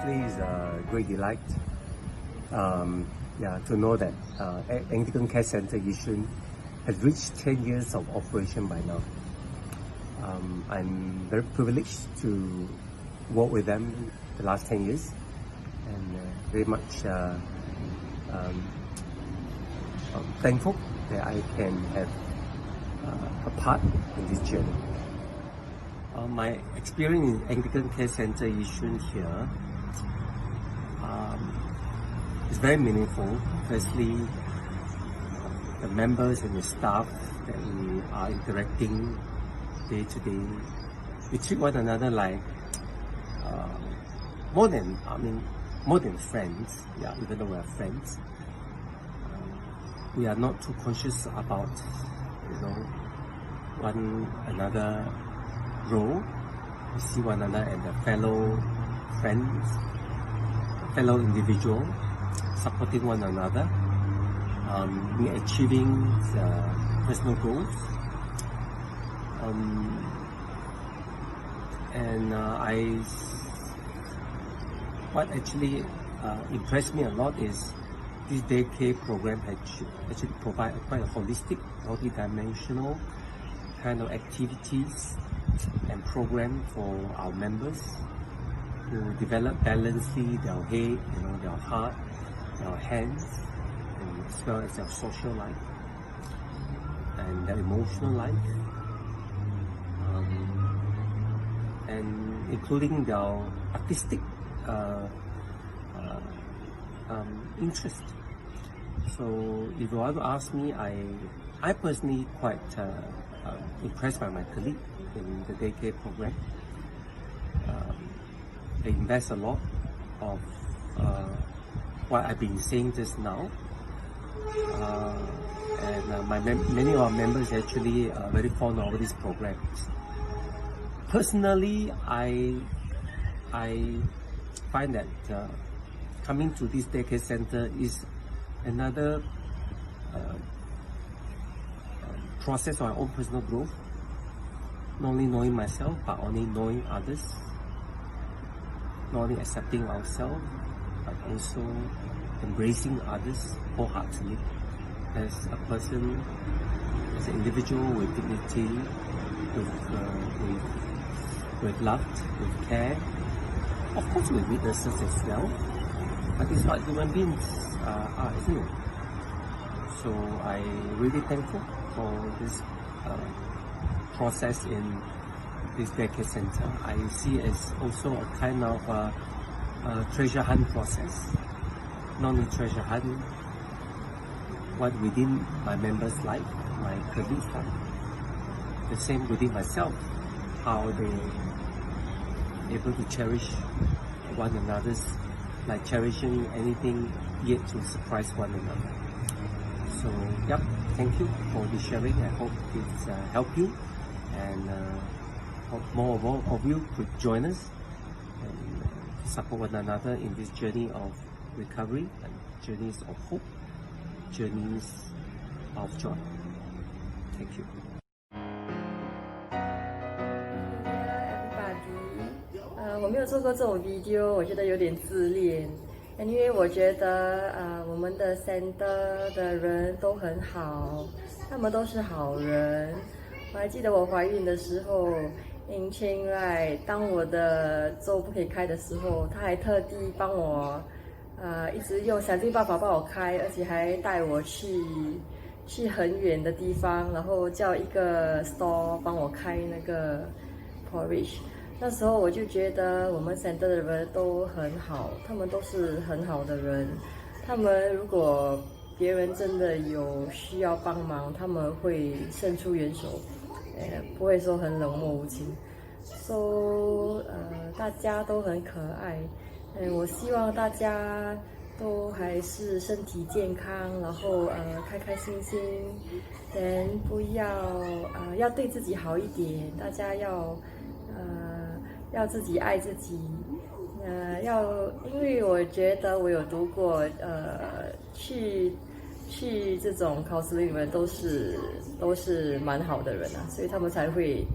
Firstly, it's a great delight to know that Anglican Care Centre Yishun has reached 10 years of operation by now. I'm very privileged to work with them the last 10 years and very much thankful that I can have a part in this journey. My experience in Anglican Care Centre Yishun here is very meaningful. Firstly, the members and the staff that we are interacting day to day, we treat one another like more than friends. Yeah, even though we are friends, we are not too conscious about one another role. We see one another as a fellow friends, fellow individual, supporting one another, we are achieving personal goals. What actually impressed me a lot is this daycare program actually provide quite a holistic, multi-dimensional kind of activities and program for our members to develop balancely their head, their heart, their hands, and as well as their social life and their emotional life, and including their artistic interest. So if you want to ask me, I personally quite impressed by my colleague in the daycare program. They invest a lot of what I've been saying just now, many of our members actually are very fond of these programs. Personally, I find that coming to this daycare center is another process of our own personal growth. Not only knowing myself, but only knowing others. Not only accepting ourselves, but also embracing others wholeheartedly as a person, as an individual with dignity, with love, with care. Of course, with weaknesses as well, but it's what human beings are, isn't it? So I'm really thankful for this process in this daycare center. I see it as also a kind of treasure hunt process. Not only treasure hunt what within my members' life, my colleagues' life, the same within myself, how they able to cherish one another's, like cherishing anything yet to surprise one another. So, yep, thank you for the sharing. I hope it's helped you, and hope more of you could join us and support one another in this journey of recovery and journeys of hope, journeys of joy. Thank you. Everybody， 我没有做过这种 video， 我觉得有点自恋。因为我觉得我们的 center 的人都很好，他们都是好人。我还记得我怀孕的时候，英青来当我的粥不可以开的时候，他还特地帮我一直想尽办法帮我开，而且还带我去很远的地方，然后叫一个 store 帮我开那个 porridge。那时候我就觉得我们 center 的人都很好，他们都是很好的人。他们如果别人真的有需要帮忙，他们会伸出援手，不会说很冷漠无情。So， 大家都很可爱。我希望大家都还是身体健康，然后开开心心，不要对自己好一点，大家要自己爱自己，因为我觉得我有读过，去这种counseling的人都是蛮好的人啊，所以他们才会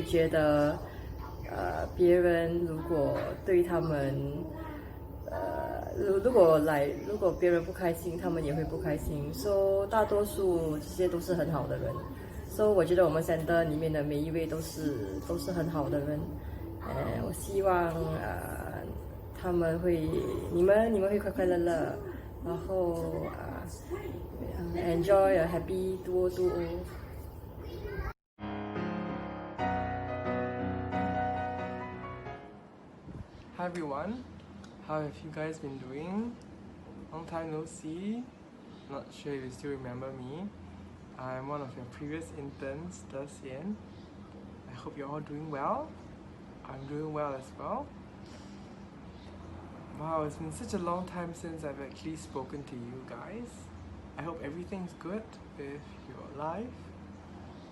觉得别人如果对他们，如果别人不开心，他们也会不开心。So 大多数这些都是很好的人。So 我觉得我们 center 里面的每一位都是很好的人。我希望你们会快快乐乐，然后enjoy a happy 多。Hi everyone, how have you guys been doing? Long time no see. Not sure if you still remember me. I'm one of your previous interns, De Xian. I hope you're all doing well. I'm doing well as well. Wow, it's been such a long time since I've actually spoken to you guys. I hope everything's good with your life.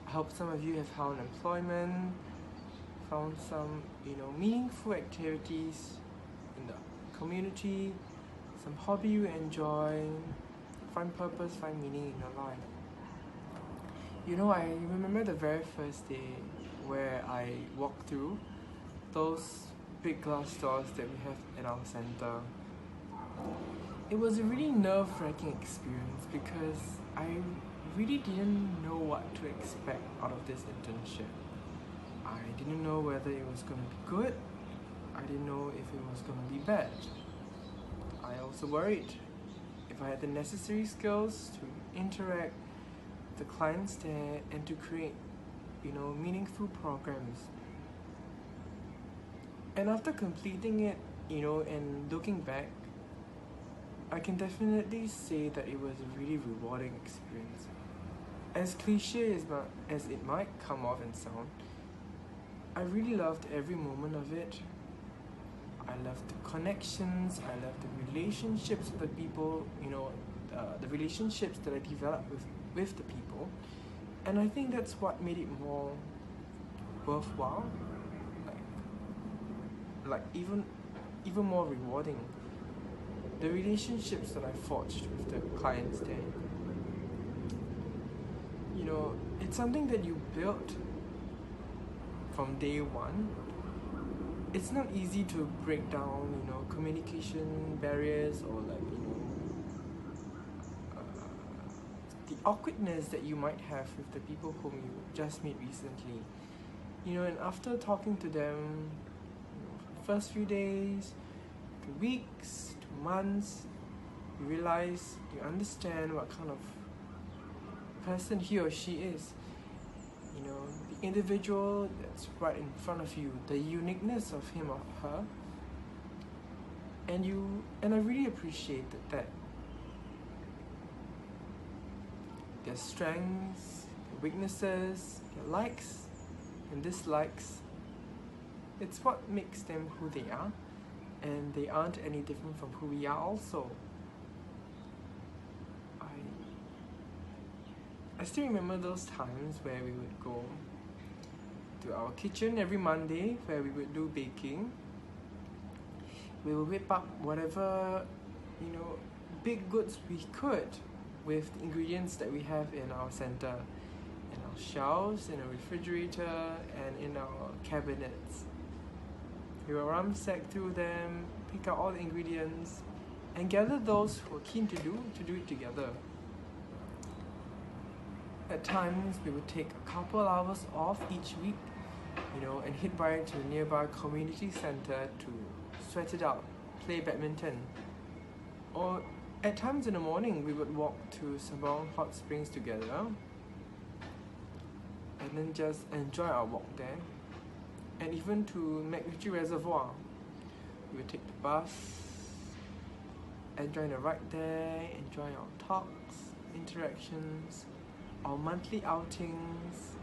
I hope some of you have found employment, found some, meaningful activities in the community, some hobby you enjoy, find purpose, find meaning in your life. I remember the very first day where I walked through those big glass doors that we have in our center. It was a really nerve-wracking experience because I really didn't know what to expect out of this internship. I didn't know whether it was going to be good. I didn't know if it was going to be bad. I also worried if I had the necessary skills to interact with the clients there and to create, meaningful programs. And after completing it, and looking back, I can definitely say that it was a really rewarding experience. As cliche as it might come off and sound, I really loved every moment of it. I loved the connections, I loved the relationships with the people, the relationships that I developed with the people. And I think that's what made it more worthwhile, like even more rewarding. The relationships that I forged with the clients there. It's something that you built from day one. It's not easy to break down, communication barriers or the awkwardness that you might have with the people whom you just met recently. And after talking to them, first few days, to weeks, to months, you realize, you understand what kind of person he or she is. The individual that's right in front of you, the uniqueness of him or her, and I really appreciated that. Their strengths, their weaknesses, their likes and dislikes. It's what makes them who they are, and they aren't any different from who we are also. I still remember those times where we would go to our kitchen every Monday where we would do baking. We would whip up whatever, big goods we could with the ingredients that we have in our center, in our shelves, in our refrigerator, and in our cabinets. We will ransack through them, pick out all the ingredients, and gather those who are keen to do it together. At times, we would take a couple hours off each week, and head by to the nearby community center to sweat it out, play badminton. Or at times in the morning, we would walk to Sembawang Hot Springs together, and then just enjoy our walk there. And even to MacRitchie Reservoir, we would take the bus, enjoy the ride there, enjoy our talks, interactions, our monthly outings,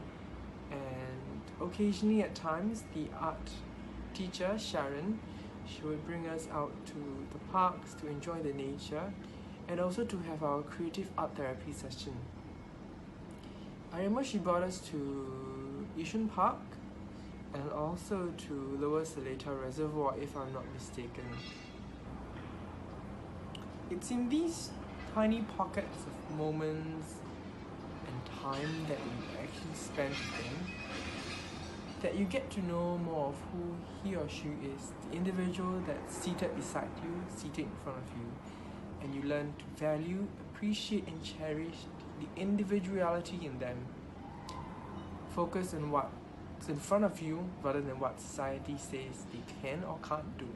and occasionally at times the art teacher, Sharon, she would bring us out to the parks to enjoy the nature and also to have our creative art therapy session. I remember she brought us to Yishun Park and also to Lower Seletar Reservoir, if I'm not mistaken. It's in these tiny pockets of moments and time that we actually spent with them that you get to know more of who he or she is, the individual that's seated beside you, seated in front of you, and you learn to value, appreciate, and cherish the individuality in them. Focus on what's in front of you rather than what society says they can or can't do.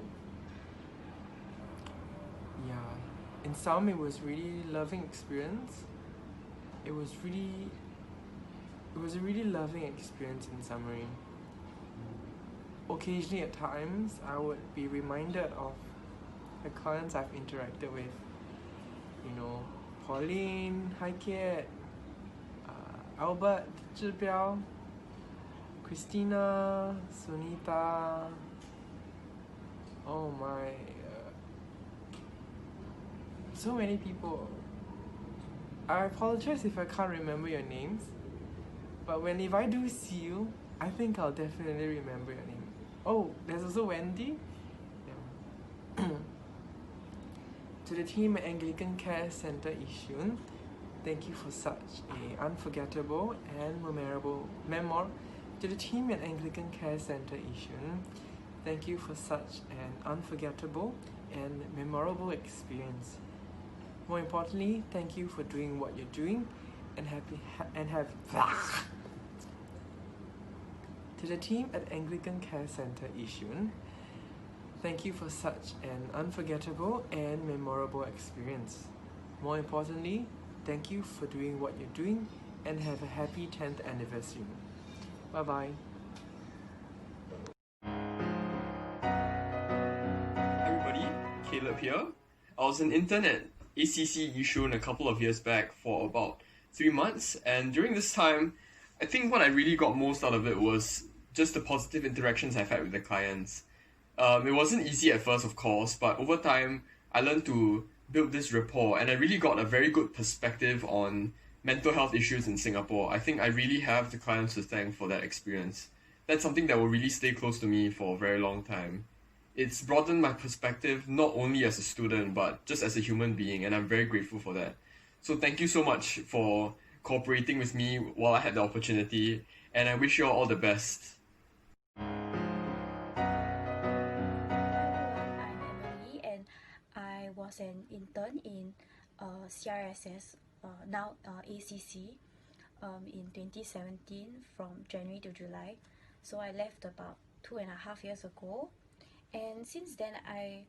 Yeah, in sum, it was really loving experience. It was a really loving experience in summary. Occasionally at times, I would be reminded of the clients I've interacted with. You know, Pauline, Haikiet, Albert, Zhibiao, Christina, Sunita. Oh my, so many people. I apologize if I can't remember your names, but if I do see you, I think I'll definitely remember your name. Oh, there's also Wendy. Yeah. To the team at Anglican Care Centre Yishun, thank you for such a unforgettable and To the team at Anglican Care Centre Yishun, thank you for such an unforgettable and memorable experience. More importantly, thank you for doing what you're doing and To the team at Anglican Care Centre Yishun, thank you for such an unforgettable and memorable experience. More importantly, thank you for doing what you're doing and have a happy 10th anniversary. Bye bye. Hi everybody, Caleb here. I was an intern at ACC Yishun a couple of years back for about 3 months, and during this time, I think what I really got most out of it was just the positive interactions I've had with the clients. It wasn't easy at first, of course, but over time, I learned to build this rapport, and I really got a very good perspective on mental health issues in Singapore. I think I really have the clients to thank for that experience. That's something that will really stay close to me for a very long time. It's broadened my perspective not only as a student, but just as a human being, and I'm very grateful for that. So thank you so much for cooperating with me while I had the opportunity, and I wish you all the best. I'm Emily, and I was an intern in CRSS, now ACC, in 2017 from January to July. So I left about 2.5 years ago, and since then I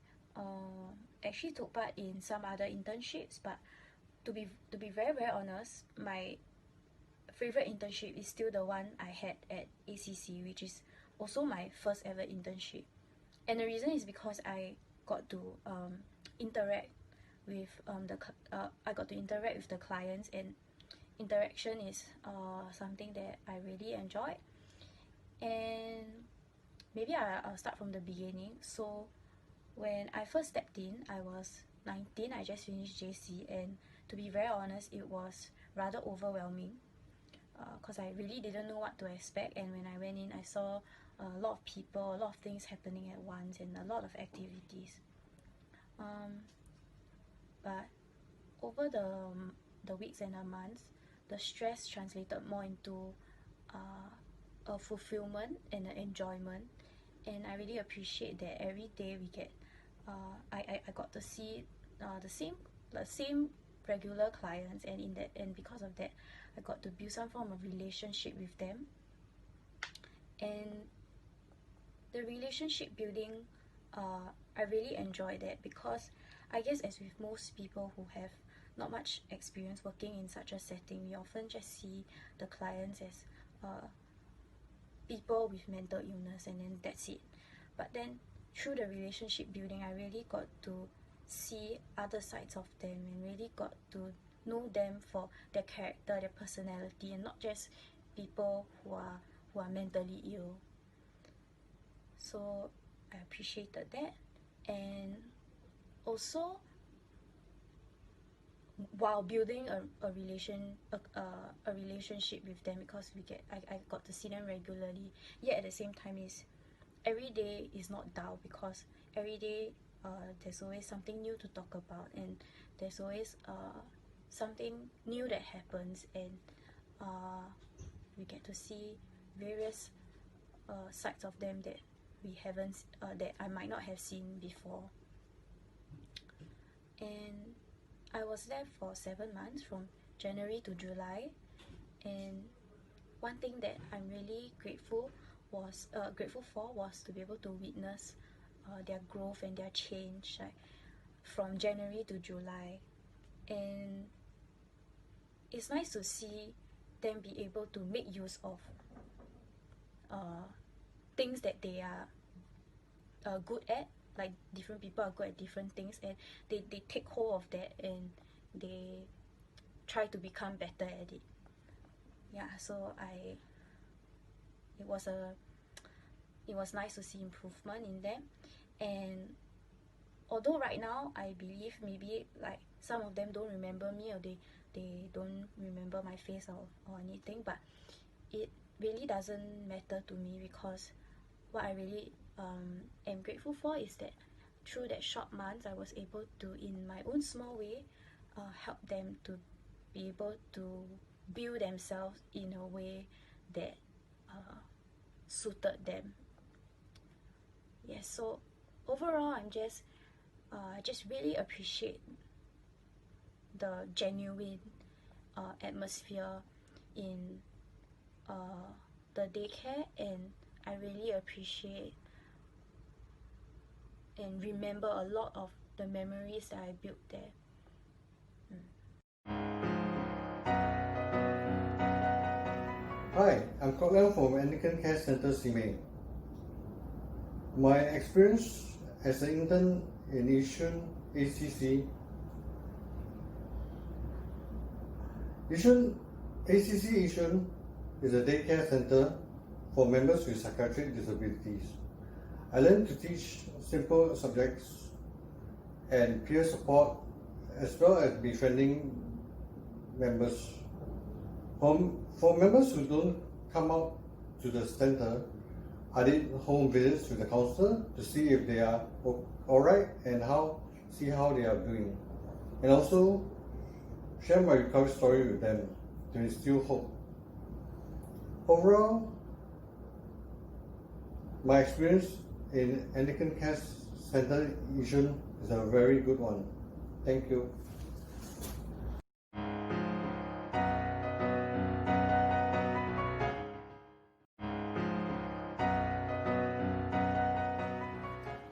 actually took part in some other internships. But to be very honest, my favorite internship is still the one I had at ACC, which is also my first ever internship. And the reason is because I got to interact with the clients, and interaction is something that I really enjoyed. And maybe I'll start from the beginning. So when I first stepped in, I was 19. I just finished JC, and to be very honest, it was rather overwhelming because I really didn't know what to expect. And when I went in, I saw a lot of people, a lot of things happening at once, and a lot of activities. But over the weeks and the months, the stress translated more into a fulfillment and an enjoyment. And I really appreciate that every day we get I got to see the same regular clients, and because of that, I got to build some form of relationship with them. And the relationship building, I really enjoy that, because I guess as with most people who have not much experience working in such a setting, we often just see the clients as people with mental illness, and then that's it. But then through the relationship building, I really got to see other sides of them, and really got to know them for their character, their personality, and not just people who are mentally ill. So I appreciated that. And also, while building a relationship with them, because I got to see them regularly, yet at the same time, is every day is not dull, because every day there's always something new to talk about, and there's always something new that happens, and we get to see various sides of them that we haven't that I might not have seen before. And I was there for 7 months, from January to July, and one thing that I'm really grateful for was to be able to witness their growth and their change, like from January to July. And it's nice to see them be able to make use of things that they are good at. Like, different people are good at different things, and they take hold of that and they try to become better at it. Yeah, so it was nice to see improvement in them. And although right now I believe maybe like some of them don't remember me, or they don't remember my face or anything, but it really doesn't matter to me, because what I really am grateful for is that through that short months I was able to, in my own small way, help them to be able to build themselves in a way that suited them. Yes, so overall I'm just really appreciate the genuine atmosphere in the daycare, and I really appreciate and remember a lot of the memories that I built there. Hi, I'm Kok Leong from Anglican Care Centre Simei. My experience as an intern in Yishun ACC. ACC Yishun is a daycare centre for members with psychiatric disabilities. I learned to teach simple subjects and peer support, as well as befriending members. For members who don't come out to the centre, I did home visits with the counsellor to see if they are alright and see how they are doing, and also share my recovery story with them to instill hope. Overall, my experience in Anglican Care Centre Yishun is a very good one. Thank you.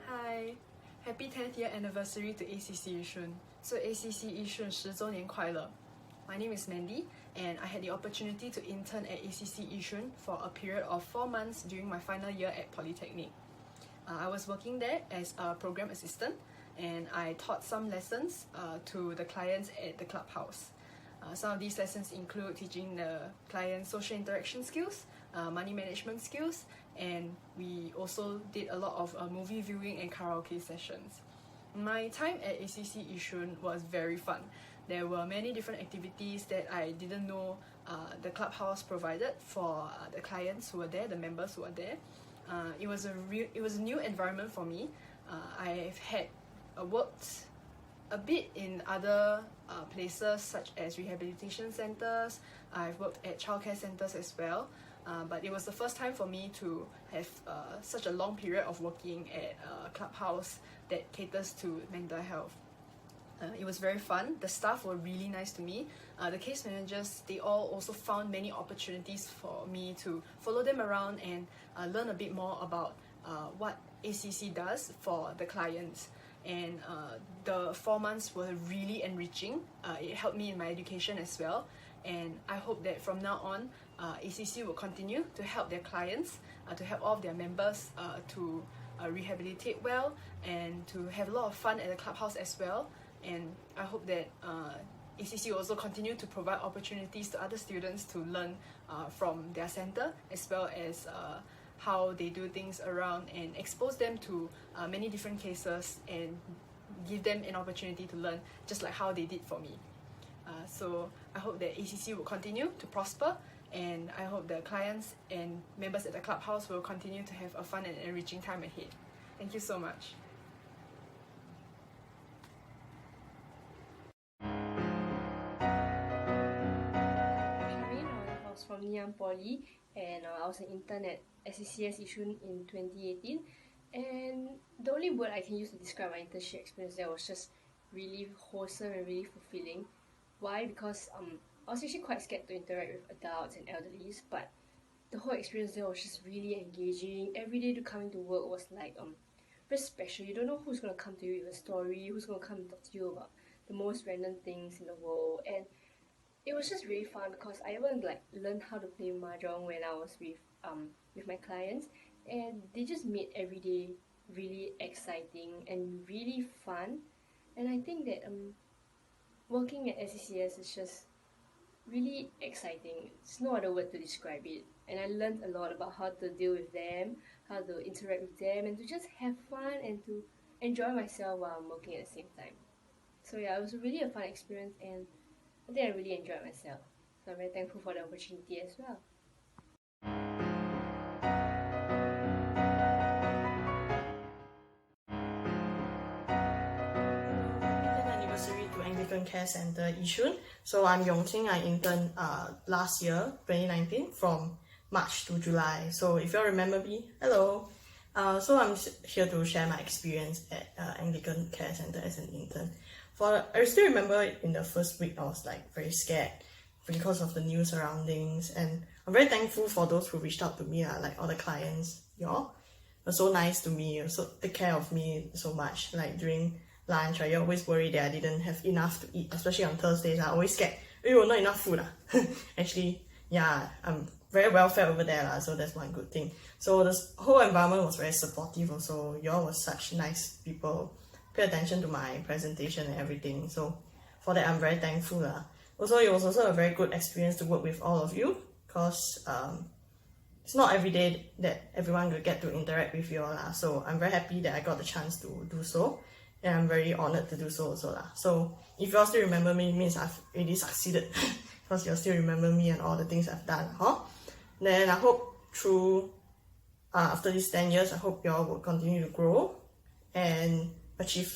Hi, happy 10th year anniversary to ACC Yishun. So ACC Yishun 10周年快乐. My name is Mandy, and I had the opportunity to intern at ACC Yishun for a period of 4 months during my final year at Polytechnic. I was working there as a program assistant, and I taught some lessons to the clients at the clubhouse. Some of these lessons include teaching the clients social interaction skills, money management skills, and we also did a lot of movie viewing and karaoke sessions. My time at ACC Yishun was very fun. There were many different activities that I didn't know the clubhouse provided for the clients who were there, the members who were there. It was a new environment for me. I've had worked a bit in other places such as rehabilitation centers. I've worked at childcare centers as well, but it was the first time for me to have such a long period of working at a clubhouse that caters to mental health. It was very fun. The staff were really nice to me. The case managers, they all also found many opportunities for me to follow them around and learn a bit more about what ACC does for the clients. And the 4 months were really enriching. It helped me in my education as well. And I hope that from now on, ACC will continue to help their clients, to help all of their members to rehabilitate well and to have a lot of fun at the clubhouse as well. And I hope that ACC will also continue to provide opportunities to other students to learn from their center, as well as how they do things around, and expose them to many different cases and give them an opportunity to learn, just like how they did for me. So I hope that ACC will continue to prosper, and I hope the clients and members at the clubhouse will continue to have a fun and enriching time ahead. Thank you so much. From Ngee Nanyang Poly, and I was an intern at SCCS Yishun in 2018. And the only word I can use to describe my internship experience there was just really wholesome and really fulfilling. Why? Because I was actually quite scared to interact with adults and elderlies, but the whole experience there was just really engaging. Every day to coming to work was like very special. You don't know who's gonna come to you with a story, who's gonna come and talk to you about the most random things in the world. And it was just really fun because I even learned how to play mahjong when I was with my clients, and they just made every day really exciting and really fun. And I think that working at SCCS is just really exciting. There's no other word to describe it. And I learned a lot about how to deal with them, how to interact with them, and to just have fun and to enjoy myself while I'm working at the same time. So yeah, it was really a fun experience, and I think I really enjoyed myself. So I'm very thankful for the opportunity as well. Anniversary to Anglican Care Centre Yishun. So I'm Yongqing. I interned last year, 2019, from March to July. So if you all remember me, hello. So I'm here to share my experience at Anglican Care Centre as an intern. I still remember in the first week I was very scared because of the new surroundings, and I'm very thankful for those who reached out to me, like all the clients. Y'all were so nice to me, so take care of me so much. Like during lunch, right, you're always worried that I didn't have enough to eat, especially on Thursdays. I'm always scared, not enough food. Actually, yeah, I'm very well fed over there, so that's one good thing. So this whole environment was very supportive also. Y'all were such nice people, pay attention to my presentation and everything. So for that, I'm very thankful. Also, it was also a very good experience to work with all of you, because it's not every day that everyone will get to interact with you all. So I'm very happy that I got the chance to do so, and I'm very honored to do so also. So if you all still remember me, it means I've really succeeded because you all still remember me and all the things I've done. Then I hope through after these 10 years, I hope you all will continue to grow and achieve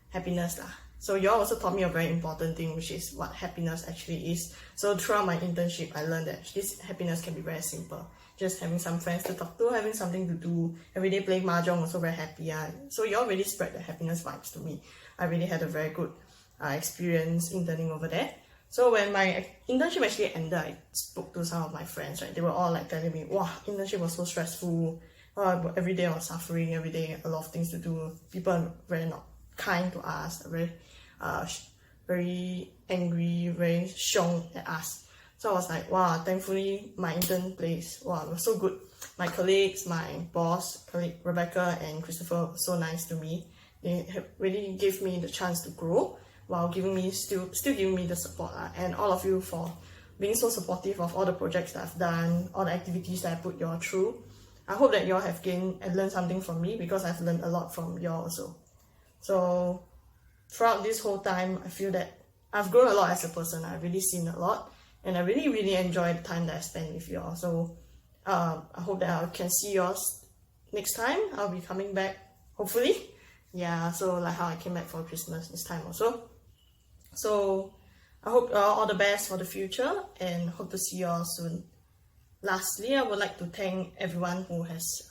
happiness. So you all also taught me a very important thing, which is what happiness actually is. So throughout my internship, I learned that this happiness can be very simple. Just having some friends to talk to, having something to do, every day playing mahjong, also very happy. So you all really spread the happiness vibes to me. I really had a very good experience interning over there. So when my internship actually ended, I spoke to some of my friends, right? They were all telling me, wow, internship was so stressful. Every day I was suffering, every day a lot of things to do. People are very not kind to us, very angry, very xiong at us. So I was like, wow, thankfully my intern place, wow, it was so good. My colleagues, my boss, colleague Rebecca and Christopher were so nice to me. They really gave me the chance to grow while giving me still giving me the support. And all of you for being so supportive of all the projects that I've done, all the activities that I put you all through. I hope that you all have gained and learned something from me, because I've learned a lot from you all also. So throughout this whole time, I feel that I've grown a lot as a person. I've really seen a lot, and I really, really enjoyed the time that I spent with you all. So I hope that I can see you all next time. I'll be coming back, hopefully. Yeah, so like how I came back for Christmas this time also. So I hope all the best for the future, and hope to see you all soon. Lastly, I would like to thank everyone who has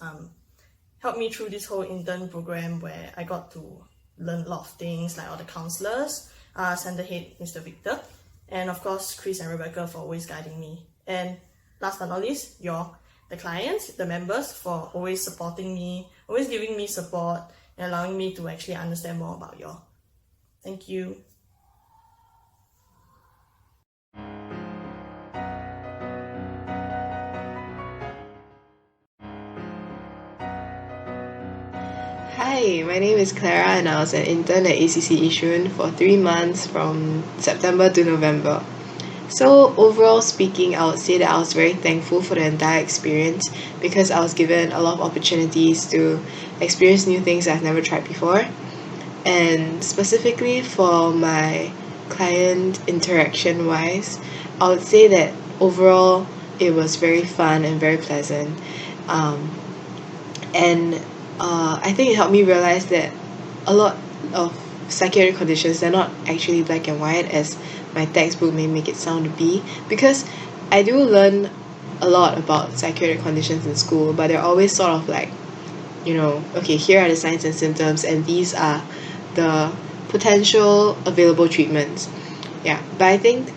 helped me through this whole intern program, where I got to learn a lot of things, like all the counselors, center head Mr. Victor, and of course Chris and Rebecca for always guiding me. And last but not least, the clients, the members, for always supporting me, always giving me support and allowing me to actually understand more about y'all. Thank you. Hi, my name is Clara, and I was an intern at ACC Yishun for 3 months from September to November. So overall speaking, I would say that I was very thankful for the entire experience, because I was given a lot of opportunities to experience new things I've never tried before. And specifically for my client interaction wise, I would say that overall it was very fun and very pleasant. I think it helped me realize that a lot of psychiatric conditions, they're not actually black and white as my textbook may make it sound to be, because I do learn a lot about psychiatric conditions in school, but they're always sort of like, okay, here are the signs and symptoms, and these are the potential available treatments. Yeah, but I think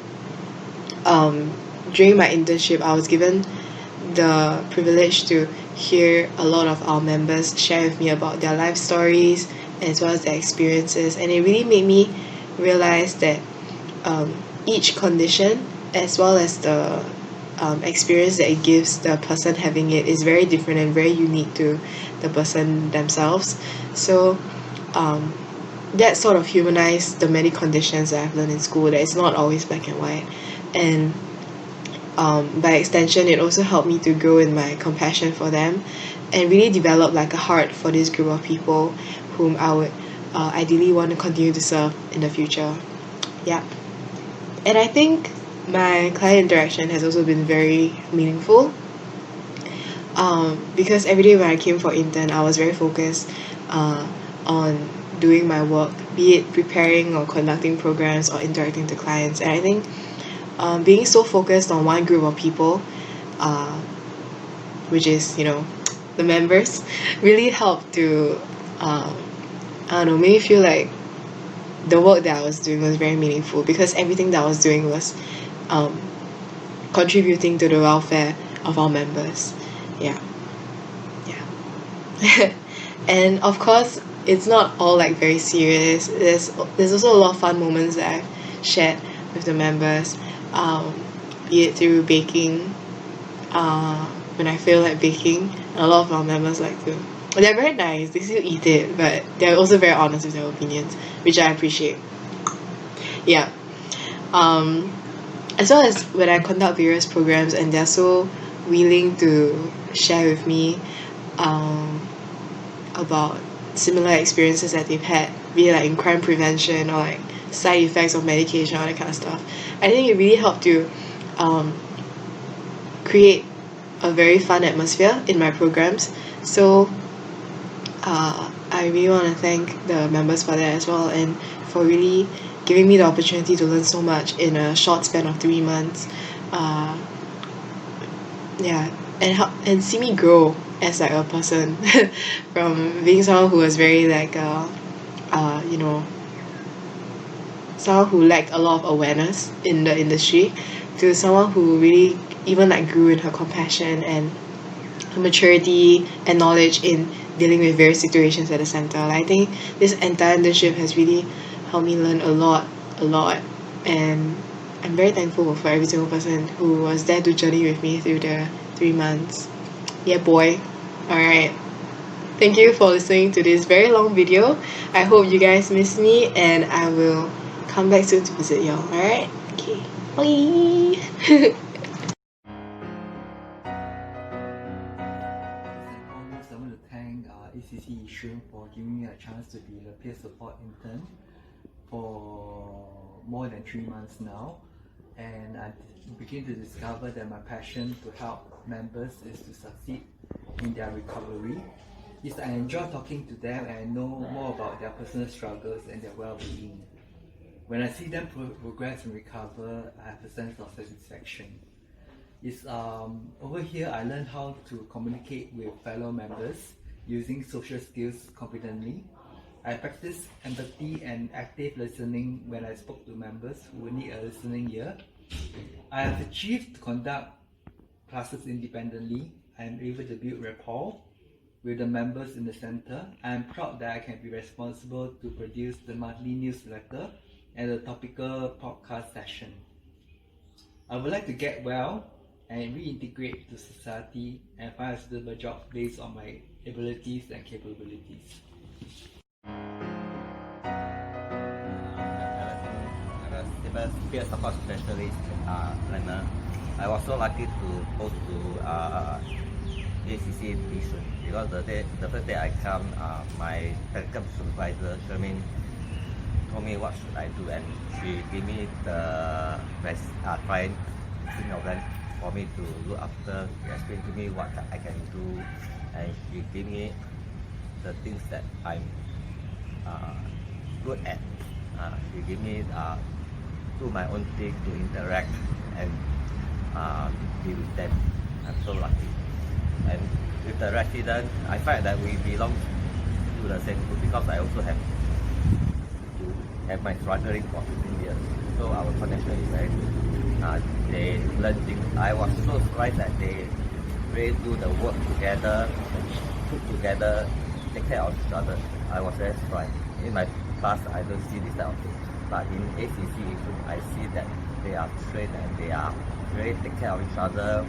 during my internship, I was given the privilege to hear a lot of our members share with me about their life stories as well as their experiences, and it really made me realize that each condition as well as the experience that it gives the person having it is very different and very unique to the person themselves. So that sort of humanized the many conditions that I've learned in school, that it's not always black and white. And by extension, it also helped me to grow in my compassion for them and really develop like a heart for this group of people whom I would ideally want to continue to serve in the future. Yeah. And I think my client interaction has also been very meaningful, because every day when I came for intern, I was very focused on doing my work, be it preparing or conducting programs or interacting with clients. And I think being so focused on one group of people, which is, the members, really helped to, make me feel like the work that I was doing was very meaningful, because everything that I was doing was contributing to the welfare of our members. Yeah. And of course, it's not all like very serious. There's also a lot of fun moments that I've shared with the members, be it through baking, when I feel like baking. A lot of our members like to. They're very nice, they still eat it, but they're also very honest with their opinions, which I appreciate. Yeah. As well as when I conduct various programs and they're so willing to share with me about similar experiences that they've had, be it like in crime prevention or like side effects of medication, all that kind of stuff. I think it really helped to create a very fun atmosphere in my programs. So I really want to thank the members for that as well, and for really giving me the opportunity to learn so much in a short span of 3 months. And see me grow as like a person from being someone who was very like someone who lacked a lot of awareness in the industry, to someone who really even like grew in her compassion and her maturity and knowledge in dealing with various situations at the center. Like, I think this entire internship has really helped me learn a lot, and I'm very thankful for every single person who was there to journey with me through the 3 months. Yeah, boy. Alright. Thank you for listening to this very long video. I hope you guys miss me, and I will come back soon to visit y'all. Alright? Okay. Bye! I want to thank ACC Yishun for giving me a chance to be the peer support intern for more than 3 months now, and I begin to discover that my passion to help members is to succeed in their recovery. Yes, I enjoy talking to them and I know more about their personal struggles and their well-being. When I see them progress and recover, I have a sense of satisfaction. Over here, I learned how to communicate with fellow members using social skills competently. I practice empathy and active listening when I spoke to members who need a listening ear. I have achieved to conduct classes independently. I am able to build rapport with the members in the center. I am proud that I can be responsible to produce the monthly newsletter and the topical podcast session. I would like to get well and reintegrate to society and find a suitable job based on my abilities and capabilities. As a peer support specialist learner, I was so lucky to go to ACC Yishun, because the first day I come, my technical supervisor Shermin told me what should I do, and she gave me the best client organ for me to look after. She explained to me what I can do, and she gave me the things that I'm good at. She gave me do my own thing to interact and deal with them. I'm so lucky. And with the resident, I find that we belong to the same group because I also have my struggling for 15 years. So our connection is very good. They learn things. I was so surprised that they really do the work together, cook together, take care of each other. I was very surprised. In my past, I don't see this type of thing. But in ACC, I see that they are trained and they are really take care of each other,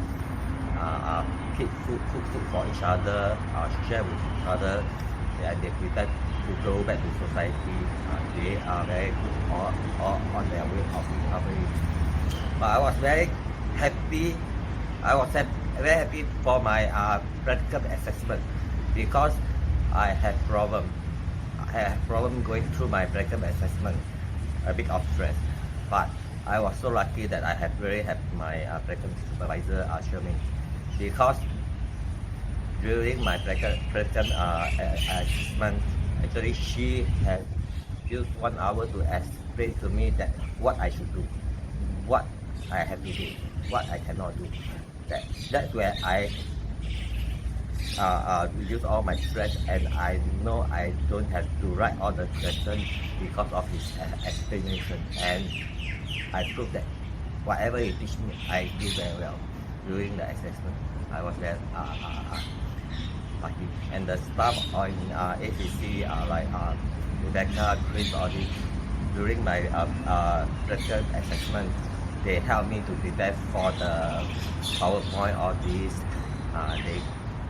keep food, cook food for each other, share with each other, and they prepare to go back to society. They are very good on their way of recovery. But I was very happy. I was very happy for my practical assessment because I had problem. I had problem going through my practical assessment, a bit of stress. But I was so lucky that I had really had my practical supervisor Sherman, because during my practical assessment, actually she had used 1 hour to explain to me that what I should do, what I have to do, what I cannot do. That's where I reduce all my stress, and I know I don't have to write all the questions because of his explanation. And I proved that whatever he teach me, I do very well during the assessment. I was very lucky. And the staff on ACC like Rebecca, Chris, all this, during my practical assessment, they helped me to prepare for the PowerPoint, all this.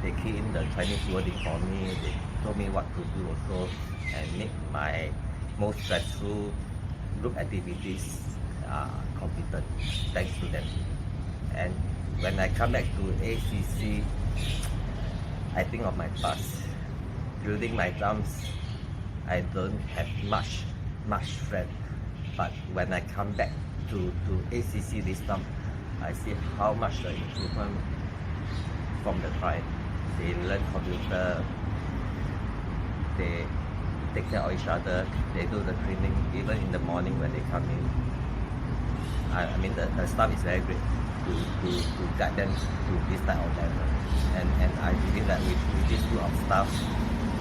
They key in the Chinese wording for me. They told me what to do also, and make my most stressful group activities competent, thanks to them. And when I come back to ACC, I think of my past. During my jumps, I don't have much friend. But when I come back to ACC this time, I see how much the improvement from the tribe. They learn computer, they take care of each other, they do the cleaning even in the morning when they come in. I mean the staff is very great to guide them to this type of level. And I believe that with this group of staff,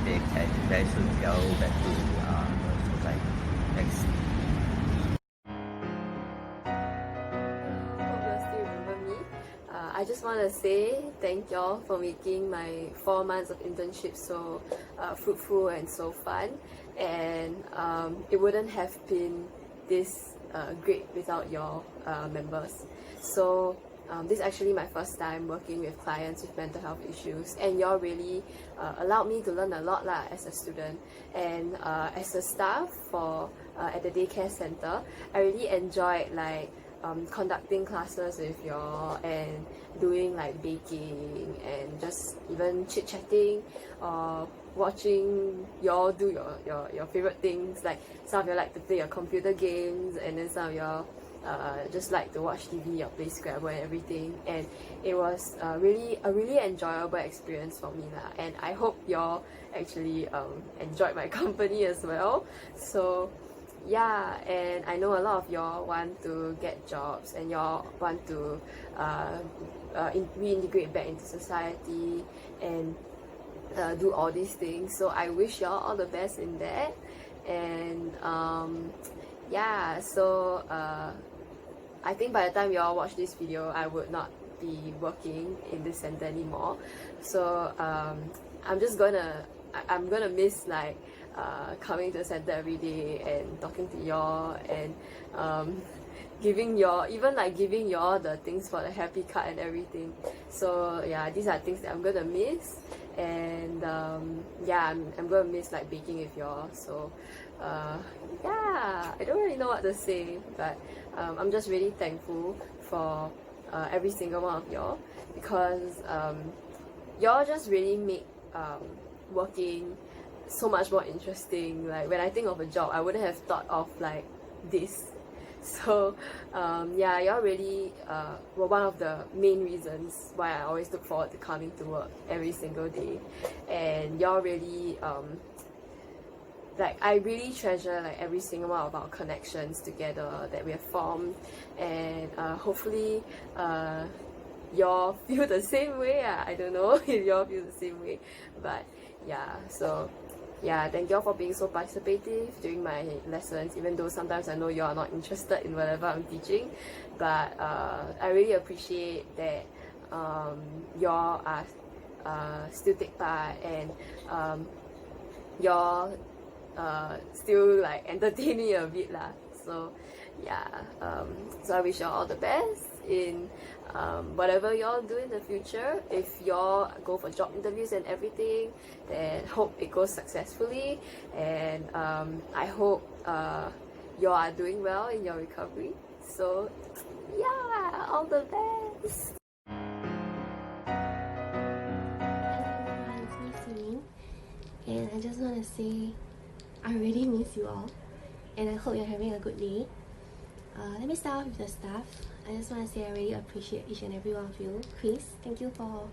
they can very soon go back to the society. Thanks. Hope you still remember me. I just want to say thank y'all for making my 4 months of internship so fruitful and so fun. And it wouldn't have been this great without your members. So this is actually my first time working with clients with mental health issues, and y'all really allowed me to learn a lot as a student. And as a staff for at the daycare center, I really enjoyed conducting classes with y'all and doing like baking and just even chit-chatting or watching y'all do your favorite things. Like some of y'all like to play your computer games, and then some of y'all just like to watch TV or play Scrabble and everything. And it was a really enjoyable experience for me lah. And I hope y'all actually enjoyed my company as well. So yeah, and I know a lot of y'all want to get jobs and y'all want to reintegrate back into society and do all these things. So I wish y'all all the best in that. And yeah, so I think by the time y'all watch this video, I would not be working in this center anymore. So I'm gonna miss coming to the center every day and talking to y'all and giving y'all the things for the happy card and everything. So yeah, these are things that I'm gonna miss. And yeah, I'm gonna miss baking with y'all. So yeah, I don't really know what to say, but I'm just really thankful for every single one of y'all, because y'all just really make working so much more interesting. Like when I think of a job, I wouldn't have thought of this. So yeah, y'all really were one of the main reasons why I always look forward to coming to work every single day. And y'all really I really treasure every single one of our connections together that we have formed. And hopefully y'all feel the same way. I don't know if y'all feel the same way, but yeah, so yeah, thank y'all for being so participative during my lessons, even though sometimes I know y'all are not interested in whatever I'm teaching, but I really appreciate that y'all are still take part, and y'all still like entertain me a bit lah. So yeah, so I wish y'all all the best in whatever y'all do in the future. If y'all go for job interviews and everything, then hope it goes successfully, and I hope y'all are doing well in your recovery. So yeah, all the best. And I just want to say I really miss you all, and I hope you're having a good day. Let me start off with the staff. I just want to say I really appreciate each and every one of you. Chris, thank you for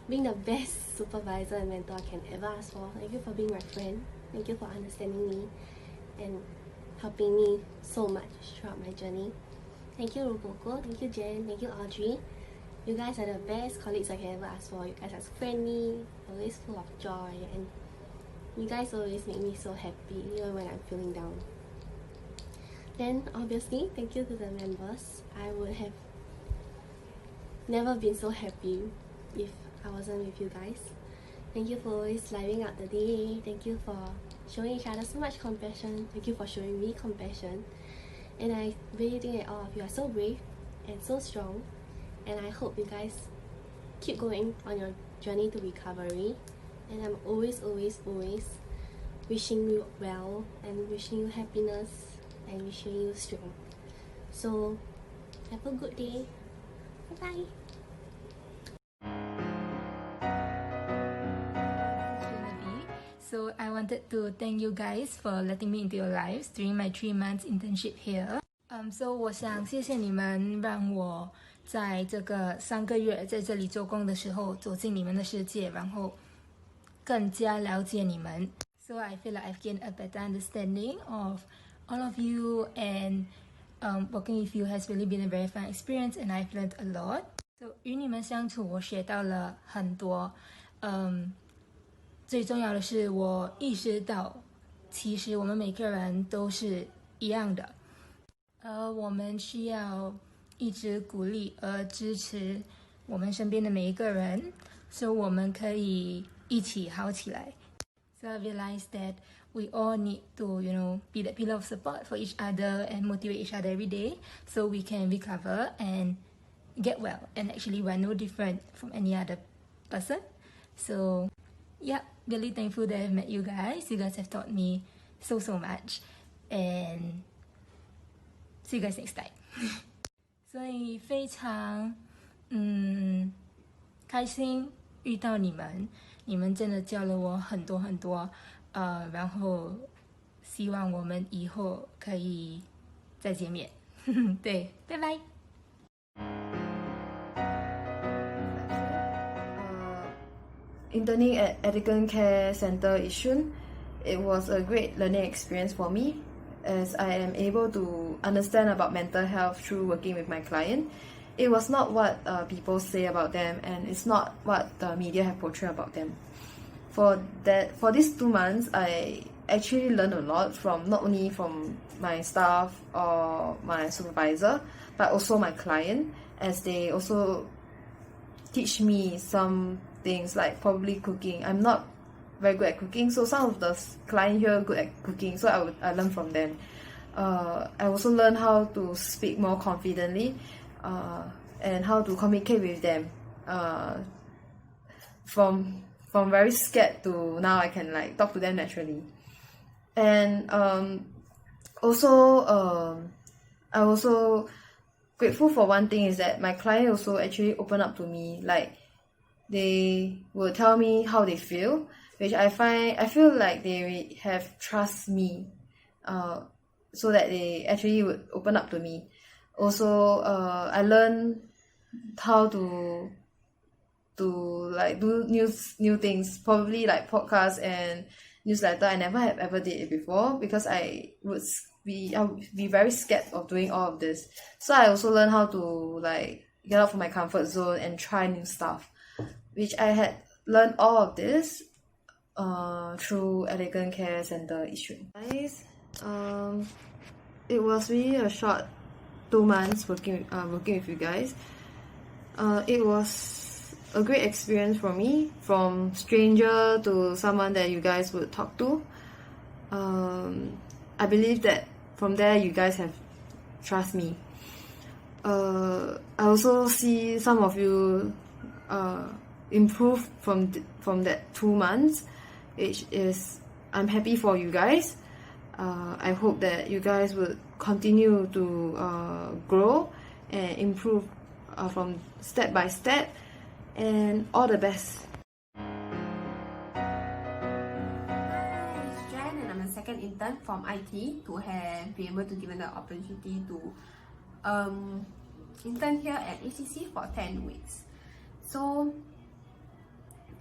being the best supervisor and mentor I can ever ask for. Thank you for being my friend. Thank you for understanding me and helping me so much throughout my journey. Thank you Rupoko, thank you Jen, thank you Audrey. You guys are the best colleagues I can ever ask for. You guys are friendly, always full of joy, and you guys always make me so happy even when I'm feeling down. Then obviously, thank you to the members. I would have never been so happy if I wasn't with you guys. Thank you for always livening up the day. Thank you for showing each other so much compassion. Thank you for showing me compassion. And I really think that all of you are so brave and so strong. And I hope you guys keep going on your journey to recovery. And I'm always wishing you well and wishing you happiness and wishing you strength. So have a good day. Bye bye. So I wanted to thank you guys for letting me into your lives during my 3 months internship here. So 我想谢谢你们让我在这个3个月在这里做工的时候走进你们的世界，然后更加了解你们。So I feel like I've gained a better understanding of all of you, and working with you has really been a very fun experience, and I've learned a lot. So 与你们相处，我学到了很多。最重要的是，我意识到，其实我们每个人都是一样的，我们需要一直鼓励和支持我们身边的每一个人，所以我们可以一起好起来。So I realized that we all need to, be that pillar of support for each other and motivate each other every day, so we can recover and get well. And actually, we're no different from any other person. So, yeah, really thankful that I've met you guys. You guys have taught me so much, and see you guys next time. 所以非常开心遇到你们，你们真的教了我很多，然后希望我们以后可以再见面。对，拜拜。Interning at Etiquette Care Center Yishun, it was a great learning experience for me, as I am able to understand about mental health through working with my client. It was not what people say about them, and it's not what the media have portrayed about them. For these 2 months, I actually learned a lot from not only from my staff or my supervisor, but also my client, as they also teach me some things like probably cooking. I'm not very good at cooking, so some of the clients here are good at cooking, so I learn from them. I also learned how to speak more confidently, and how to communicate with them. From very scared to now I can like talk to them naturally. And I also grateful for one thing is that my client also actually open up to me. Like they will tell me how they feel, which I feel like they have trust me, so that they actually would open up to me. Also, I learned how to like do new things, probably like podcasts and newsletter. I never have ever did it before because I would be very scared of doing all of this. So I also learned how to like get out from my comfort zone and try new stuff, which I had learned all of this through Elegant Care Center Yishun. Guys, it was really a short 2 months working with you guys. It was a great experience for me, from stranger to someone that you guys would talk to. I believe that from there you guys have trust me. I also see some of you improve from that 2 months, which is, I'm happy for you guys. I hope that you guys would continue to grow and improve from step by step, and all the best. Jen, and I'm a second intern from IT to have been able to given the opportunity to intern here at ACC for 10 weeks. So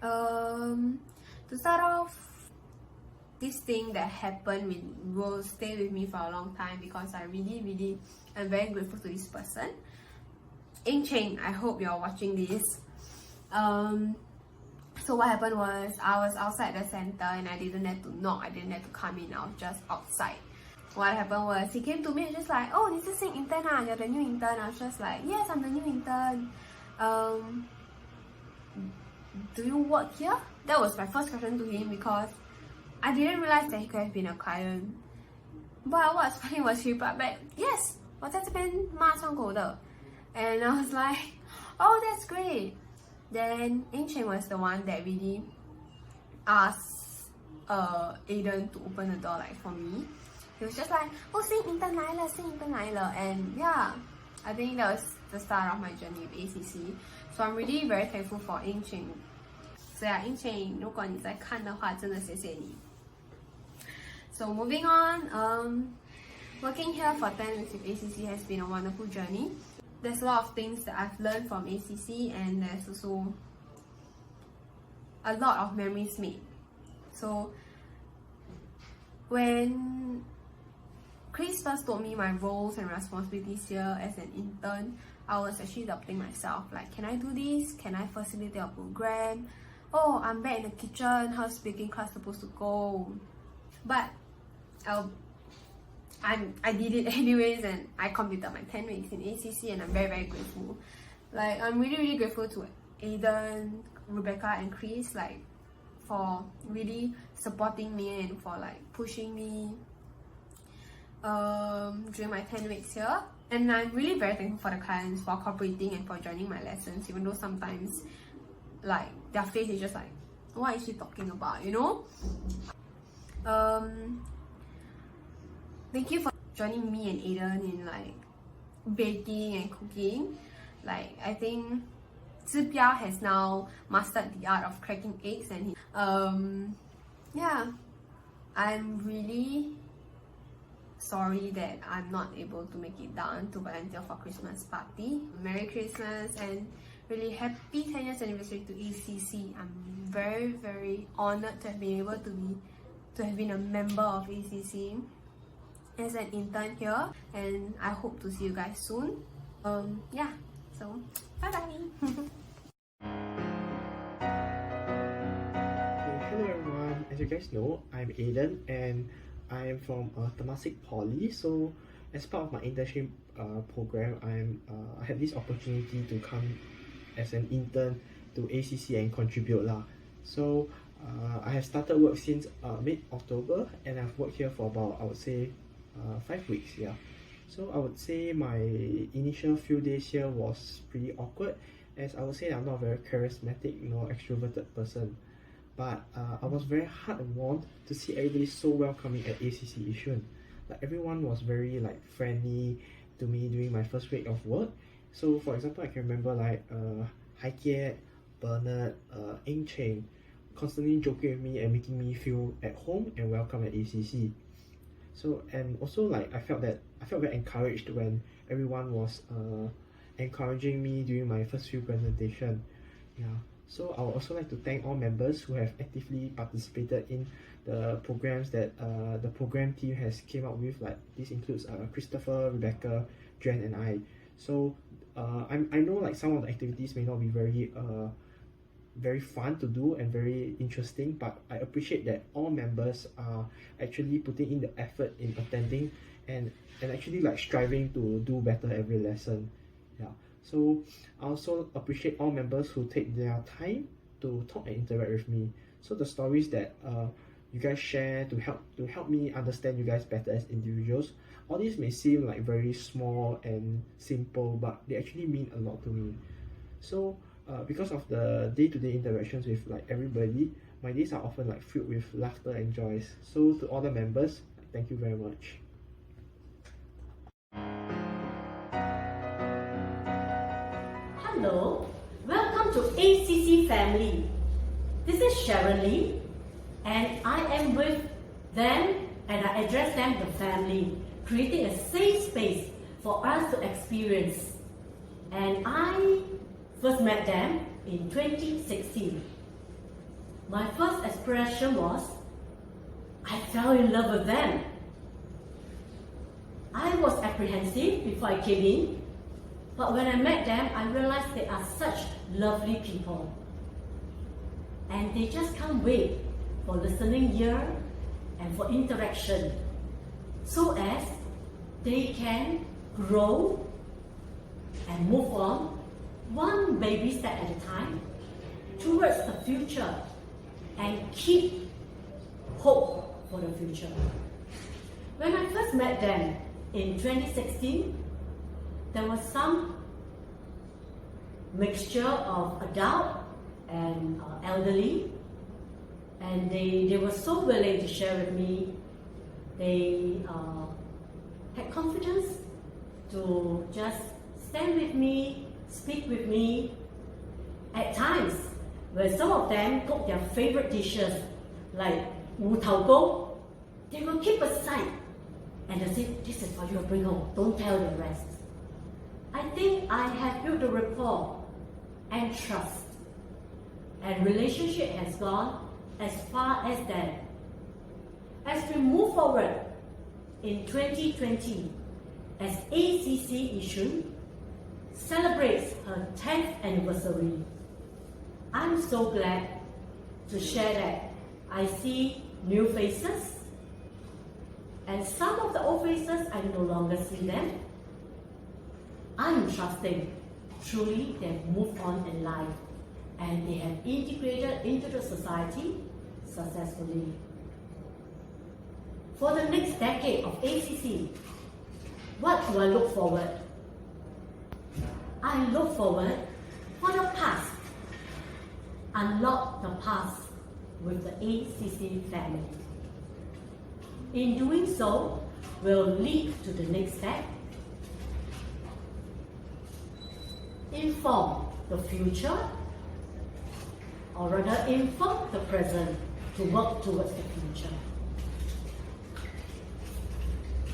to start off, this thing that happened will stay with me for a long time, because I really am very grateful to this person. Ing Cheng, I hope you're watching this. So what happened was, I was outside the center and I didn't have to knock, I didn't have to come in, I was just outside. What happened was, he came to me and just like, oh, this is the intern, you're the new intern. I was just like, yes, I'm the new intern. Do you work here? That was my first question to him, because I didn't realize that he could have been a client. But what's funny was he replied back, yes, 我在这边骂窗口的. And I was like, oh, that's great. Then Ing Cheng was the one that really asked Aiden to open the door like for me. He was just like, oh, 新 intern 来了, 新 intern 来了. And yeah, I think that was the start of my journey with ACC. So I'm really very thankful for Ing Cheng. So yeah, Ing Cheng, 如果你在看的话，真的谢谢你. So moving on, working here for 10 weeks with ACC has been a wonderful journey. There's a lot of things that I've learned from ACC, and there's also a lot of memories made. So when Chris first told me my roles and responsibilities here as an intern, I was actually doubting myself. Like, can I do this? Can I facilitate a program? Oh, I'm back in the kitchen. How's baking class supposed to go? But I did it anyways, and I completed my 10 weeks in ACC, and I'm very grateful. Like, I'm really grateful to Aiden, Rebecca, and Chris, like, for really supporting me and for like pushing me during my 10 weeks here. And I'm really very thankful for the clients for cooperating and for joining my lessons, even though sometimes like their face is just like, what is she talking about, you know? Thank you for joining me and Aiden in like baking and cooking. Like, I think Zibia has now mastered the art of cracking eggs, and yeah, I'm really sorry that I'm not able to make it down to volunteer for Christmas party. Merry Christmas and really happy 10 years anniversary to ACC. I'm very honored to have been able to have been a member of ACC as an intern here, and I hope to see you guys soon. Yeah, so bye bye. Hello everyone, as you guys know, I'm Aiden and I am from Temasek Poly. So as part of my internship program, I had this opportunity to come as an intern to ACC and contribute lah. So I have started work since mid-October, and I've worked here for about, I would say, 5 weeks, yeah. So I would say my initial few days here was pretty awkward, as I would say I'm not a very charismatic, extroverted person. But I was very heartwarmed to see everybody so welcoming at ACC Yishun. Like, everyone was very friendly to me during my first week of work. So for example, I can remember Hai Kiet, Bernard, Ing Cheng constantly joking with me and making me feel at home and welcome at ACC. So, and also I felt very encouraged when everyone was encouraging me during my first few presentation. Yeah. So I would also like to thank all members who have actively participated in the programs that the program team has came up with. Like, this includes Christopher, Rebecca, Jen, and I. So I know like some of the activities may not be very fun to do and very interesting, but I appreciate that all members are actually putting in the effort in attending and actually like striving to do better every lesson. Yeah. So I also appreciate all members who take their time to talk and interact with me. So the stories that you guys share to help me understand you guys better as individuals, all these may seem like very small and simple, but they actually mean a lot to me. So because of the day-to-day interactions with like everybody, my days are often like filled with laughter and joys. So to all the members, thank you very much. Hello, welcome to ACC family. This is Sharon Lee, and I am with them and I address them the family, creating a safe space for us to experience. And I first met them in 2016. My first expression was, I fell in love with them. I was apprehensive before I came in, but when I met them, I realized they are such lovely people. And they just can't wait for listening ear and for interaction, so as they can grow and move on one baby step at a time towards the future and keep hope for the future. When I first met them in 2016, there was some mixture of adult and elderly, and they were so willing to share with me. They had confidence to just stand with me, speak with me. At times, when some of them cook their favorite dishes, like wu tao gou, they will keep aside and they say, this is for you to bring home, don't tell the rest. I think I have built a rapport and trust, and relationship has gone as far as that. As we move forward in 2020, as ACC Yishun celebrates her 10th anniversary, I'm so glad to share that I see new faces, and some of the old faces I no longer see them. I'm trusting truly they've moved on in life and they have integrated into the society successfully. For the next decade of ACC, what do I look forward? I look forward for the past. Unlock the past with the ACC family. In doing so, will lead to the next step. Inform the future, or rather inform the present to work towards the future.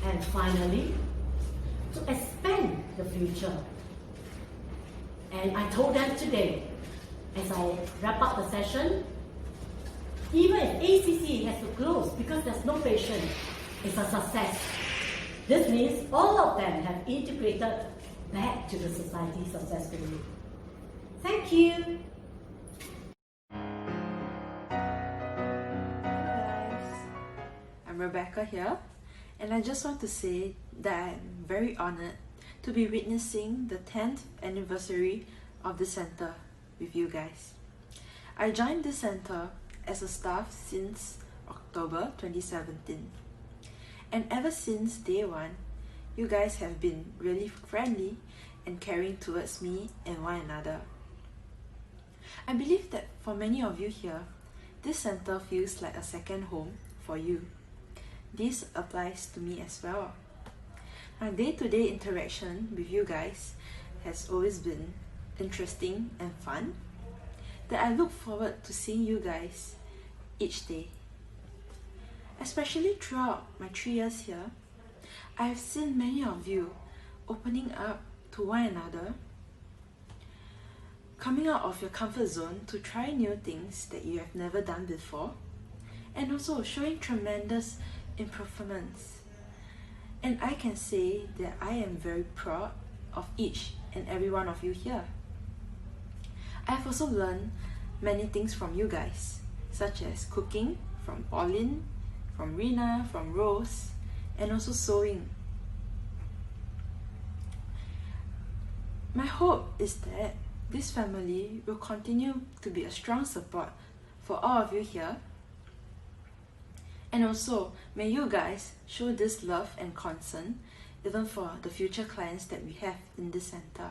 And finally, to expand the future. And I told them today, as I wrap up the session, even if ACC has to close because there's no patient, it's a success. This means all of them have integrated back to the society successfully. Thank you. I'm Rebecca here, and I just want to say that I'm very honored to be witnessing the 10th anniversary of the center with you guys. I joined the center as a staff since October 2017, and ever since day one, you guys have been really friendly and caring towards me and one another. I believe that for many of you here, this center feels like a second home for you. This applies to me as well. My day-to-day interaction with you guys has always been interesting and fun, that I look forward to seeing you guys each day. Especially throughout my 3 years here, I have seen many of you opening up to one another, coming out of your comfort zone to try new things that you have never done before, and also showing tremendous improvements. And I can say that I am very proud of each and every one of you here. I have also learned many things from you guys, such as cooking from Pauline, from Rina, from Rose, and also sewing. My hope is that this family will continue to be a strong support for all of you here. And also, may you guys show this love and concern even for the future clients that we have in this center.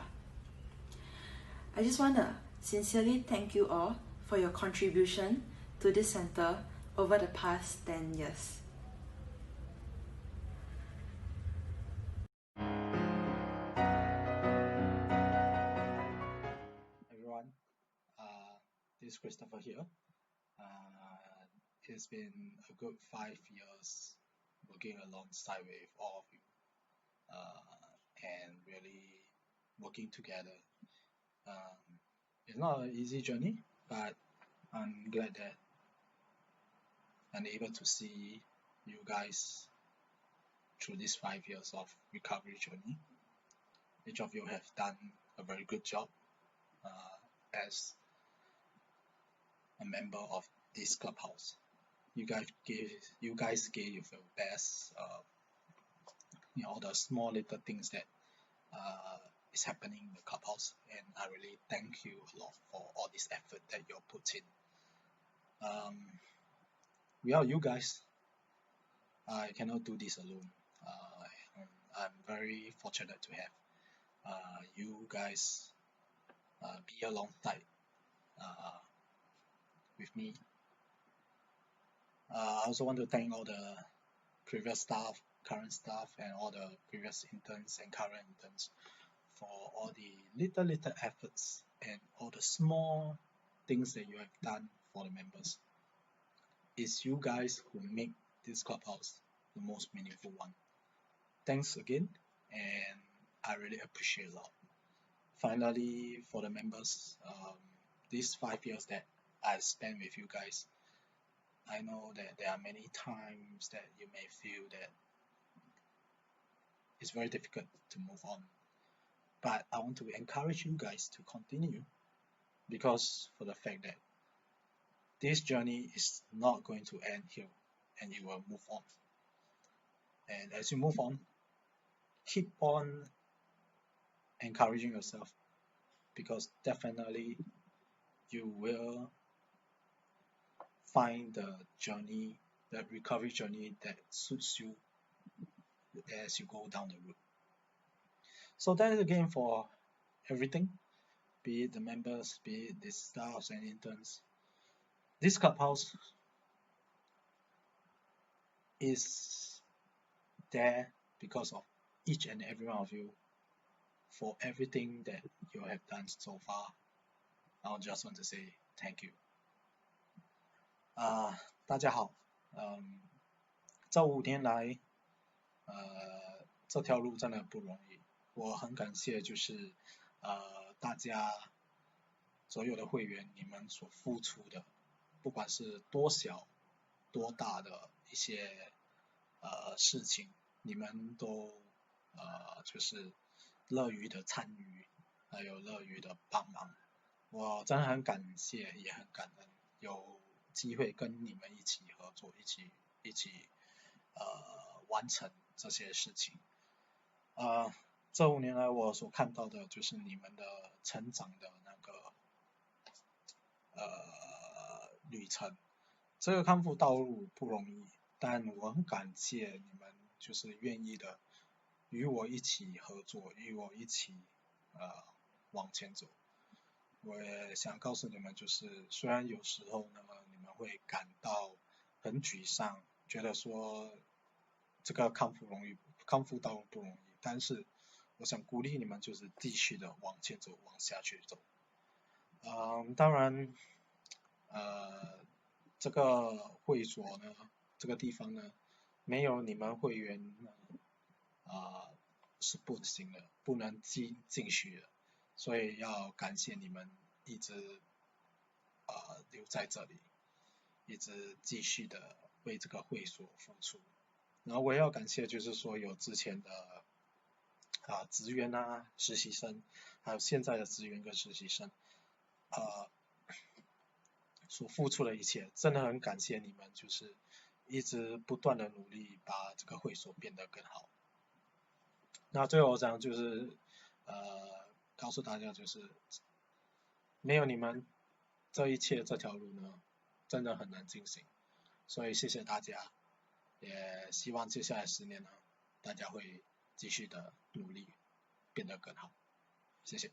I just want to sincerely thank you all for your contribution to this center over the past 10 years. Everyone, this is Christopher here. It's been a good 5 years working alongside with all of you and really working together. It's not an easy journey, but I'm glad that I'm able to see you guys through these 5 years of recovery journey. Each of you have done a very good job as a member of this clubhouse. You guys gave your best in all the small little things that is happening in the clubhouse, and I really thank you a lot for all this effort that you put in. Without you guys, I cannot do this alone. I'm very fortunate to have you guys be alongside with me. I also want to thank all the previous staff, current staff, and all the previous interns and current interns for all the little efforts and all the small things that you have done for the members. It's you guys who make this clubhouse the most meaningful one. Thanks again, and I really appreciate a lot. Finally, for the members, these 5 years that I spent with you guys, I know that there are many times that you may feel that it's very difficult to move on. But I want to encourage you guys to continue, because for the fact that this journey is not going to end here, and you will move on. And as you move on, keep on encouraging yourself, because definitely you will find the journey, the recovery journey that suits you as you go down the road. So that is again for everything, be it the members, be it the staffs and interns. This clubhouse is there because of each and every one of you, for everything that you have done so far. I just want to say thank you. 大家好，这5年来，这条路真的不容易。我很感谢，就是大家所有的会员，你们所付出的，不管是多小多大的一些事情，你们都就是乐于的参与，还有乐于的帮忙。我真的很感谢，也很感恩有机会跟你们一起合作，一起完成这些事情。这5年来我所看到的就是你们的成长的那个旅程。这个康复道路不容易，但我很感谢你们就是愿意的与我一起合作，与我一起往前走。我也想告诉你们，就是虽然有时候呢你们会感到很沮丧，觉得说这个康复道路不容易，但是我想鼓励你们就是继续的往前走，往下去走。当然这个会所呢，这个地方呢，没有你们会员呢是不行的，不能进去的，所以要感谢你们一直留在这里，一直继续的为这个会所付出。然后我也要感谢就是说有之前的职员啊、实习生，还有现在的职员跟实习生，所付出的一切，真的很感谢你们，就是一直不断的努力把这个会所变得更好。那最后我想就是告诉大家，就是没有你们这一切这条路呢，真的很难进行。所以谢谢大家，也希望接下来10年呢，大家会继续的努力变得更好。谢谢。